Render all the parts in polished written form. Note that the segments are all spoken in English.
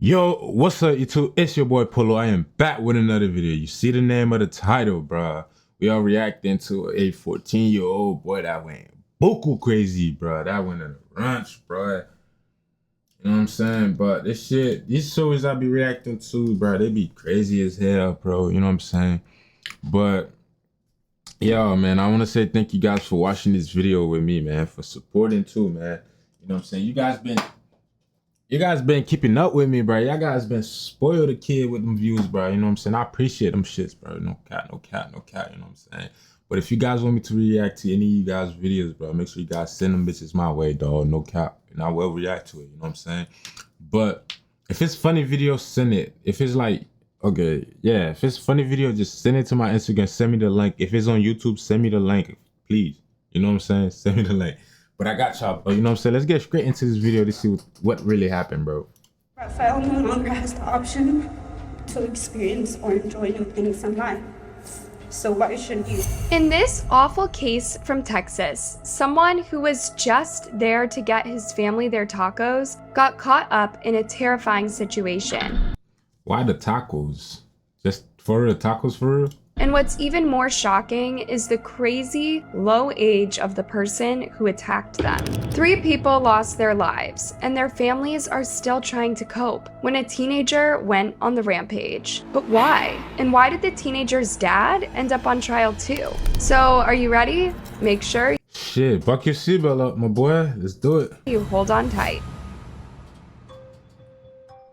Yo, what's up YouTube? It's your boy Polo. I am back with another video. You see the name of the title, bruh. We are reacting to a 14-year-old boy that went buku crazy, bruh. That went in a ranch, bruh. You know what I'm saying? But these shows I be reacting to, bruh, they be crazy as hell, bro. You know what I'm saying? But yo, man, I want to say thank you guys for watching this video with me, man, for supporting too, man. You know what I'm saying? You guys been keeping up with me, bro. Y'all guys been spoiled a kid with them views, bro. You know what I'm saying? I appreciate them shits, bro. No cat, you know what I'm saying? But if you guys want me to react to any of you guys' videos, bro, make sure you guys send them bitches my way, dog. No cap. And I will react to it, you know what I'm saying? But if it's funny video, send it. If it's like, okay, yeah, if it's funny video, just send it to my Instagram. Send me the link. If it's on YouTube, send me the link, please. You know what I'm saying? Send me the link. But I got y'all, bro. You know what I'm saying? Let's get straight into this video to see what really happened, bro. Raphael no longer has the option to experience or enjoy new things in life. So why should you? In this awful case from Texas, someone who was just there to get his family their tacos got caught up in a terrifying situation. Why the tacos? Just for real, tacos for real? And what's even more shocking is the crazy low age of the person who attacked them. 3 people lost their lives, and their families are still trying to cope when a teenager went on the rampage. But why? And why did the teenager's dad end up on trial too? So are you ready? Make sure Shit, buck your seatbelt up, my boy. Let's do it. you hold on tight.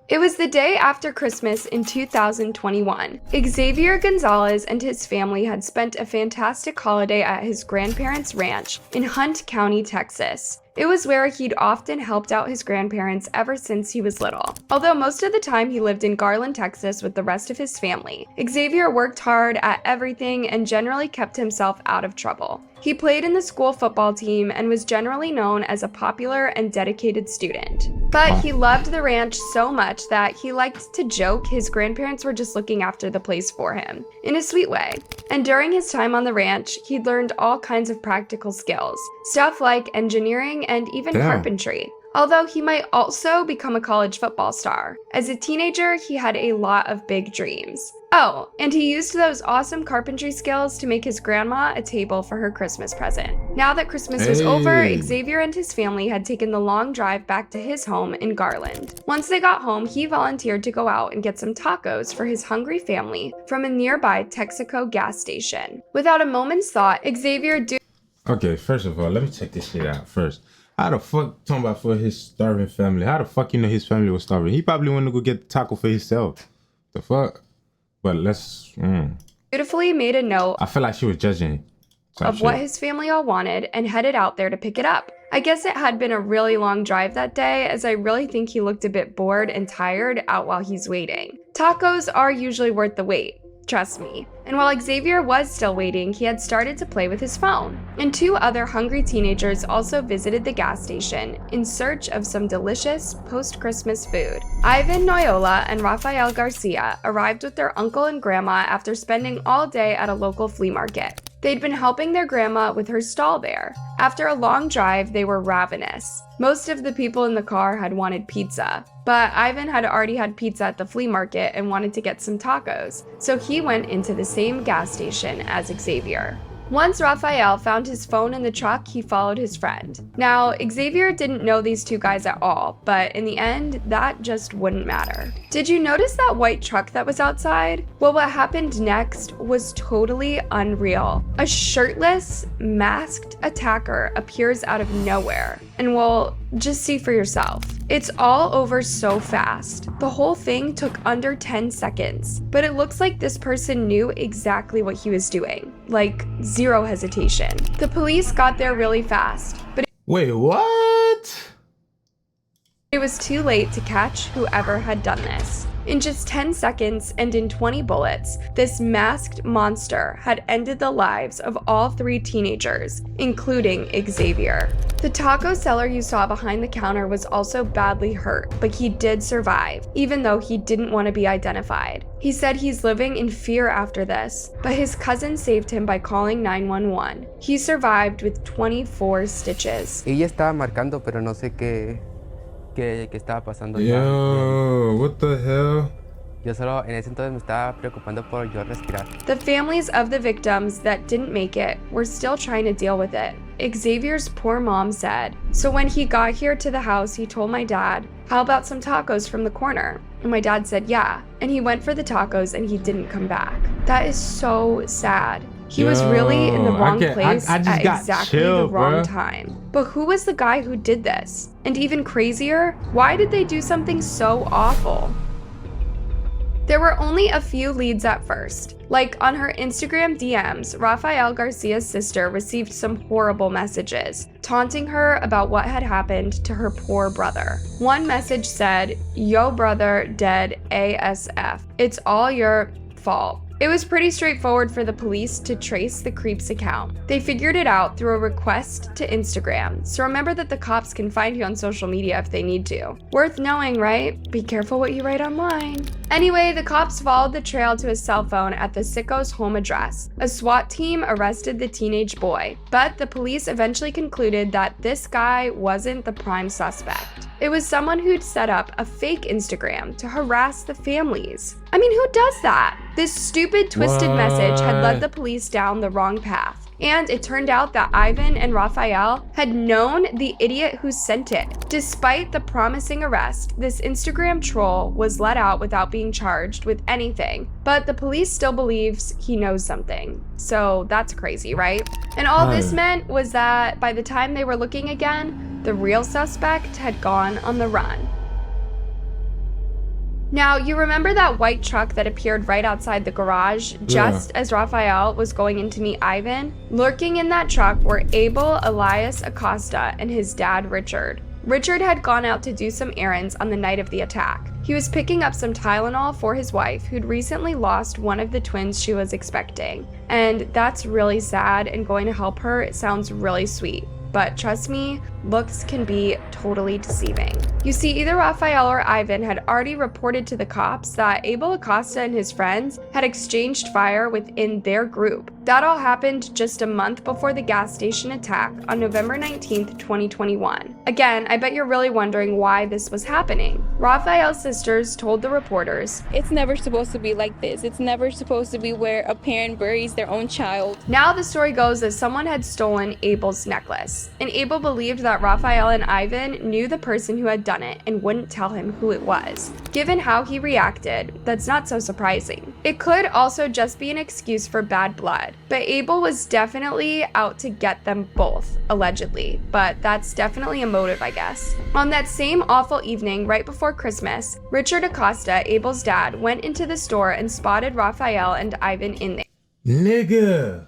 It was the day after Christmas in 2021. Xavier Gonzalez and his family had spent a fantastic holiday at his grandparents' ranch in Hunt County, Texas. It was where he'd often helped out his grandparents ever since he was little. Although most of the time he lived in Garland, Texas with the rest of his family, Xavier worked hard at everything and generally kept himself out of trouble. He played in the school football team and was generally known as a popular and dedicated student. But he loved the ranch so much that he liked to joke his grandparents were just looking after the place for him, in a sweet way. And during his time on the ranch, he'd learned all kinds of practical skills, stuff like engineering and even carpentry. Although he might also become a college football star. As a teenager, he had a lot of big dreams. Oh, and he used those awesome carpentry skills to make his grandma a table for her Christmas present. Now that Christmas was over, Xavier and his family had taken the long drive back to his home in Garland. Once they got home, he volunteered to go out and get some tacos for his hungry family from a nearby Texaco gas station. Without a moment's thought, Xavier Okay, first of all, let me check this shit out first. How the fuck, talking about for his starving family, how the fuck you know his family was starving? He probably wanted to go get the taco for himself. The fuck? But let's, dutifully made a note I feel like she was judging of what his family all wanted and headed out there to pick it up. I guess it had been a really long drive that day, as I really think he looked a bit bored and tired out while he's waiting. Tacos are usually worth the wait. Trust me. And while Xavier was still waiting, he had started to play with his phone. And 2 other hungry teenagers also visited the gas station in search of some delicious post-Christmas food. Ivan Noyola and Rafael Garcia arrived with their uncle and grandma after spending all day at a local flea market. They'd been helping their grandma with her stall there. After a long drive, they were ravenous. Most of the people in the car had wanted pizza, but Ivan had already had pizza at the flea market and wanted to get some tacos, so he went into the same gas station as Xavier. Once Rafael found his phone in the truck, he followed his friend. Now, Xavier didn't know these 2 guys at all, but in the end, that just wouldn't matter. Did you notice that white truck that was outside? Well, what happened next was totally unreal. A shirtless, masked attacker appears out of nowhere. And well, just see for yourself. It's all over so fast. The whole thing took under 10 seconds, but it looks like this person knew exactly what he was doing. Like, zero hesitation. The police got there really fast, but wait, what? it was too late to catch whoever had done this. In just 10 seconds and in 20 bullets, this masked monster had ended the lives of all 3 teenagers, including Xavier. The taco seller you saw behind the counter was also badly hurt, but he did survive, even though he didn't want to be identified. He said he's living in fear after this, but his cousin saved him by calling 911. He survived with 24 stitches. Ella estaba marcando, pero no sé qué estaba pasando. Yo, Bro, what the hell? Yo solo en ese entonces me estaba preocupando por yo respirar. The families of the victims that didn't make it were still trying to deal with it. Xavier's poor mom said, "So when he got here to the house, he told my dad, 'How about some tacos from the corner?' And my dad said, 'Yeah.' And he went for the tacos and he didn't come back." That is so sad. He was really in the wrong place I just at got exactly chilled, the wrong bruh. time. But who was the guy who did this? And even crazier, why did they do something so awful? There were only a few leads at first. Like on her Instagram DMs, Rafael Garcia's sister received some horrible messages, taunting her about what had happened to her poor brother. One message said, "Yo brother dead ASF. It's all your fault." It was pretty straightforward for the police to trace the creep's account. They figured it out through a request to Instagram, so remember that the cops can find you on social media if they need to. Worth knowing, right? Be careful what you write online. Anyway, the cops followed the trail to his cell phone at the sicko's home address. A SWAT team arrested the teenage boy, but the police eventually concluded that this guy wasn't the prime suspect. It was someone who'd set up a fake Instagram to harass the families. I mean, who does that? This stupid, twisted message had led the police down the wrong path. And it turned out that Ivan and Rafael had known the idiot who sent it. Despite the promising arrest, this Instagram troll was let out without being charged with anything. But the police still believes he knows something. So that's crazy, right? And all this meant was that by the time they were looking again, the real suspect had gone on the run. Now, you remember that white truck that appeared right outside the garage just as Rafael was going in to meet Ivan? Lurking in that truck were Abel Elias Acosta and his dad, Richard. Richard had gone out to do some errands on the night of the attack. He was picking up some Tylenol for his wife, who'd recently lost one of the twins she was expecting. And that's really sad, and going to help her, it sounds really sweet. But trust me, looks can be totally deceiving. You see, either Rafael or Ivan had already reported to the cops that Abel Acosta and his friends had exchanged fire within their group. That all happened just a month before the gas station attack on November 19th, 2021. Again, I bet you're really wondering why this was happening. Rafael's sisters told the reporters, "It's never supposed to be like this. It's never supposed to be where a parent buries their own child." Now the story goes that someone had stolen Abel's necklace, and Abel believed that Rafael and Ivan knew the person who had done it and wouldn't tell him who it was. Given how he reacted, that's not so surprising. It could also just be an excuse for bad blood, but Abel was definitely out to get them both, allegedly, but that's definitely a motive, I guess. On that same awful evening, right before Christmas, Richard Acosta, Abel's dad, went into the store and spotted Rafael and Ivan in there. Nigga.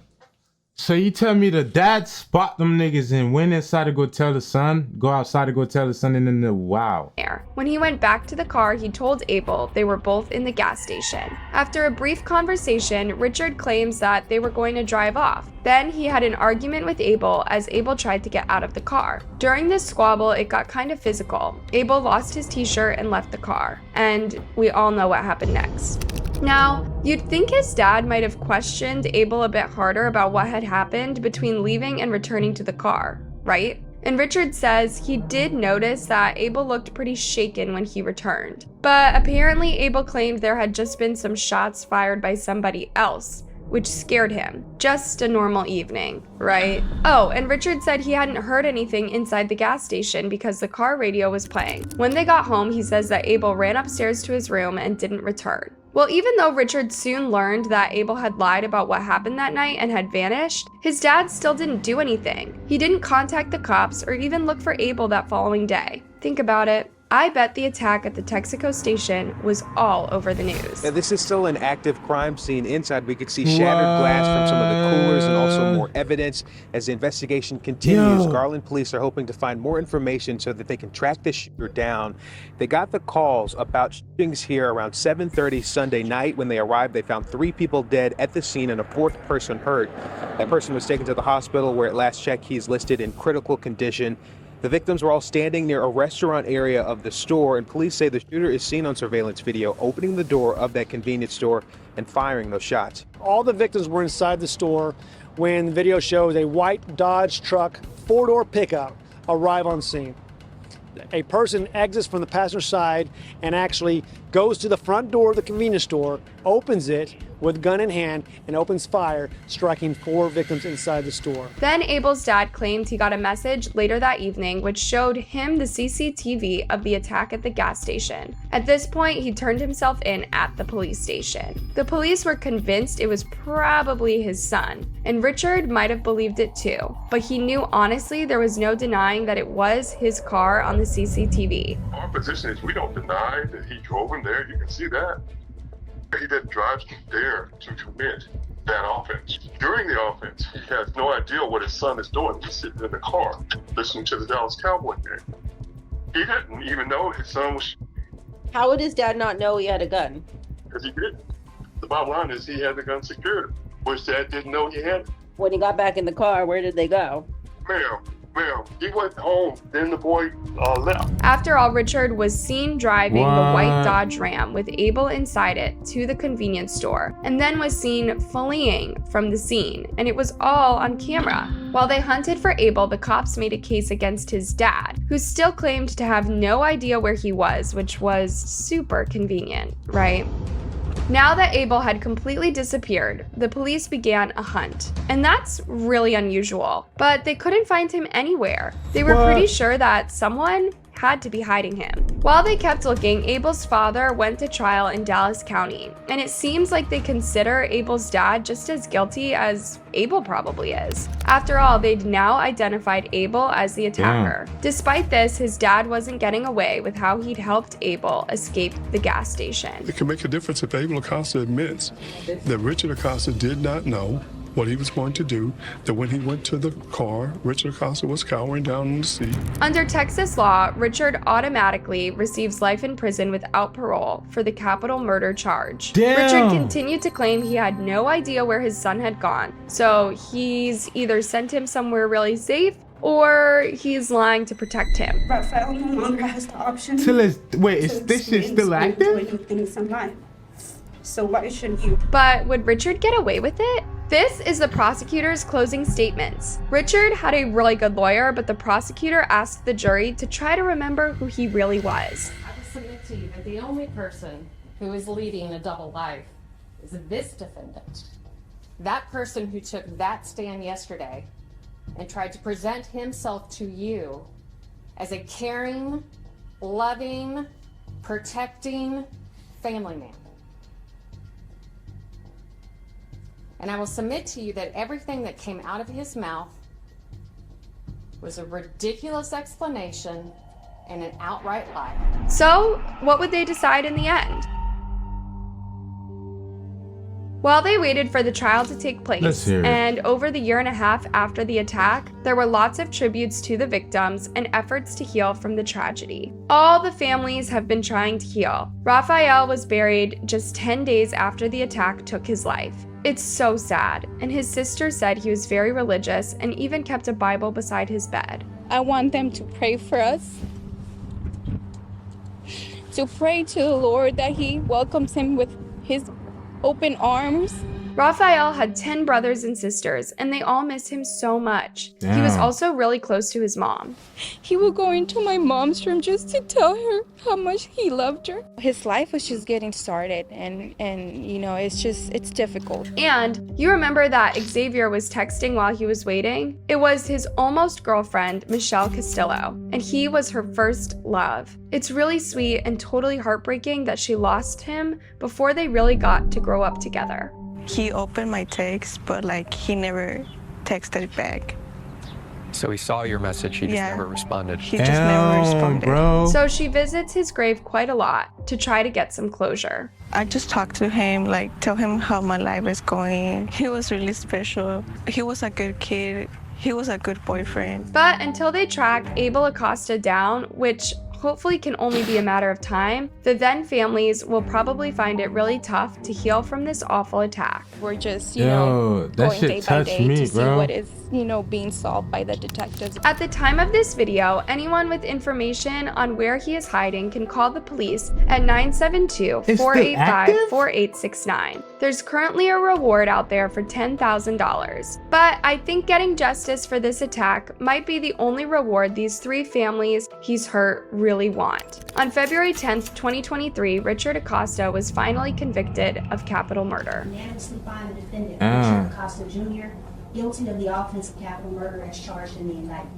So you tell me the dad spot them niggas and went inside to go tell the son, go outside to go tell the son, and then wow. When he went back to the car, he told Abel they were both in the gas station. After a brief conversation, Richard claims that they were going to drive off. Then he had an argument with Abel as Abel tried to get out of the car. During this squabble, it got kind of physical. Abel lost his t-shirt and left the car. And we all know what happened next. Now, you'd think his dad might have questioned Abel a bit harder about what had happened between leaving and returning to the car, right? And Richard says he did notice that Abel looked pretty shaken when he returned. But apparently Abel claimed there had just been some shots fired by somebody else, which scared him. Just a normal evening, right? Oh, and Richard said he hadn't heard anything inside the gas station because the car radio was playing. When they got home, he says that Abel ran upstairs to his room and didn't return. Well, even though Richard soon learned that Abel had lied about what happened that night and had vanished, his dad still didn't do anything. He didn't contact the cops or even look for Abel that following day. Think about it. I bet the attack at the Texaco station was all over the news. Yeah, this is still an active crime scene. Inside, we could see shattered glass from some of the coolers and also more evidence. As the investigation continues, Garland police are hoping to find more information so that they can track the shooter down. They got the calls about shootings here around 7:30 Sunday night. When they arrived, they found 3 people dead at the scene and a 4th person hurt. That person was taken to the hospital where at last check he's listed in critical condition. The victims were all standing near a restaurant area of the store, and police say the shooter is seen on surveillance video opening the door of that convenience store and firing those shots. All the victims were inside the store when the video shows a white Dodge truck 4-door pickup arrive on scene. A person exits from the passenger side and actually goes to the front door of the convenience store, opens it with gun in hand, and opens fire, striking 4 victims inside the store. Then Abel's dad claimed he got a message later that evening which showed him the CCTV of the attack at the gas station. At this point, he turned himself in at the police station. The police were convinced it was probably his son, and Richard might have believed it too, but he knew honestly there was no denying that it was his car on the CCTV. Our position is we don't deny that he drove him there. You can see that. He didn't drive there to commit that offense. During the offense, he has no idea what his son is doing. He's sitting in the car listening to the Dallas Cowboy game. He didn't even know his son was. How would his dad not know he had a gun? Because he didn't. The bottom line is he had the gun secured, which dad didn't know he had. When he got back in the car, where did they go? Ma'am, he went home, then the boy left. After all, Richard was seen driving the white Dodge Ram with Abel inside it to the convenience store, and then was seen fleeing from the scene, and it was all on camera. While they hunted for Abel, the cops made a case against his dad, who still claimed to have no idea where he was, which was super convenient, right? Now that Abel had completely disappeared, the police began a hunt. And that's really unusual, but they couldn't find him anywhere. They were pretty sure that someone had to be hiding him. While they kept looking, Abel's father went to trial in Dallas County, and it seems like they consider Abel's dad just as guilty as Abel probably is. After all, they'd now identified Abel as the attacker. Despite this, his dad wasn't getting away with how he'd helped Abel escape the gas station. It can make a difference if Abel Acosta admits that Richard Acosta did not know what he was going to do, that when he went to the car, Richard Acosta was cowering down in the seat. Under Texas law, Richard automatically receives life in prison without parole for the capital murder charge. Richard continued to claim he had no idea where his son had gone, so he's either sent him somewhere really safe or he's lying to protect him. Rafael no longer has the option. Wait, is this shit still active? Things in life. So why shouldn't you? But would Richard get away with it? This is the prosecutor's closing statements. Richard had a really good lawyer, but the prosecutor asked the jury to try to remember who he really was. I will submit to you that the only person who is leading a double life is this defendant. That person who took that stand yesterday and tried to present himself to you as a caring, loving, protecting family man. And I will submit to you that everything that came out of his mouth was a ridiculous explanation and an outright lie. So, what would they decide in the end? While they waited for the trial to take place, and over the 1.5 years after the attack, there were lots of tributes to the victims and efforts to heal from the tragedy. All the families have been trying to heal. Rafael was buried just 10 days after the attack took his life. It's so sad, and his sister said he was very religious and even kept a Bible beside his bed. I want them to pray for us, to pray to the Lord that He welcomes him with His open arms. Rafael had 10 brothers and sisters, and they all miss him so much. He was also really close to his mom. He would go into my mom's room just to tell her how much he loved her. His life was just getting started, and you know, it's difficult. And you remember that Xavier was texting while he was waiting? It was his almost girlfriend, Michelle Castillo, and he was her first love. It's really sweet and totally heartbreaking that she lost him before they really got to grow up together. He opened my text, but like he never texted back. So he saw your message, he just never responded. He just never responded. Bro. So she visits his grave quite a lot to try to get some closure. I just talked to him, like tell him how my life is going. He was really special. He was a good kid. He was a good boyfriend. But until they track Abel Acosta down, which hopefully can only be a matter of time, the then families will probably find it really tough to heal from this awful attack. We're just, you know, that going shit day by touched day me, to see bro. what is, you know, being solved by the detectives. At the time of this video, anyone with information on where he is hiding can call the police at 972-485-4869. There's currently a reward out there for $10,000. But I think getting justice for this attack might be the only reward these three families he's hurt really want. On February 10th, 2023, Richard Acosta was finally convicted of capital murder. Unanimously find the defendant, Richard Acosta Jr., guilty of the offense of capital murder as charged in the indictment.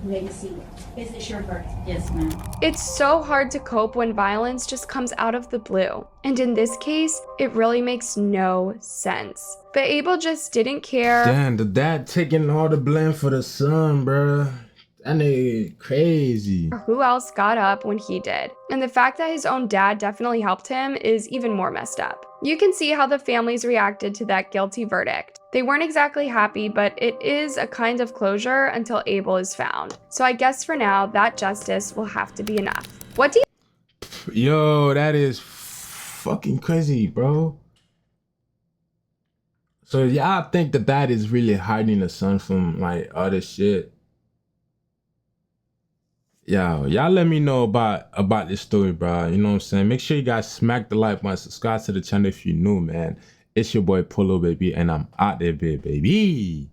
You may be seated. Is this your verdict? Yes, ma'am. It's so hard to cope when violence just comes out of the blue. And in this case, it really makes no sense. But Abel just didn't care. Damn, the dad taking all the blame for the son, bruh. That nigga crazy. Who else got up when he did? And the fact that his own dad definitely helped him is even more messed up. You can see how the families reacted to that guilty verdict. They weren't exactly happy, but it is a kind of closure until Abel is found. So I guess for now, that justice will have to be enough. What do you— Yo, that is fucking crazy, bro. So y'all think that dad is really hiding the son from like all this shit? Yo, y'all let me know about this story, bro. You know what I'm saying? Make sure you guys smack the like button, subscribe to the channel if you're new, man. It's your boy Polo, baby, and I'm out there, baby.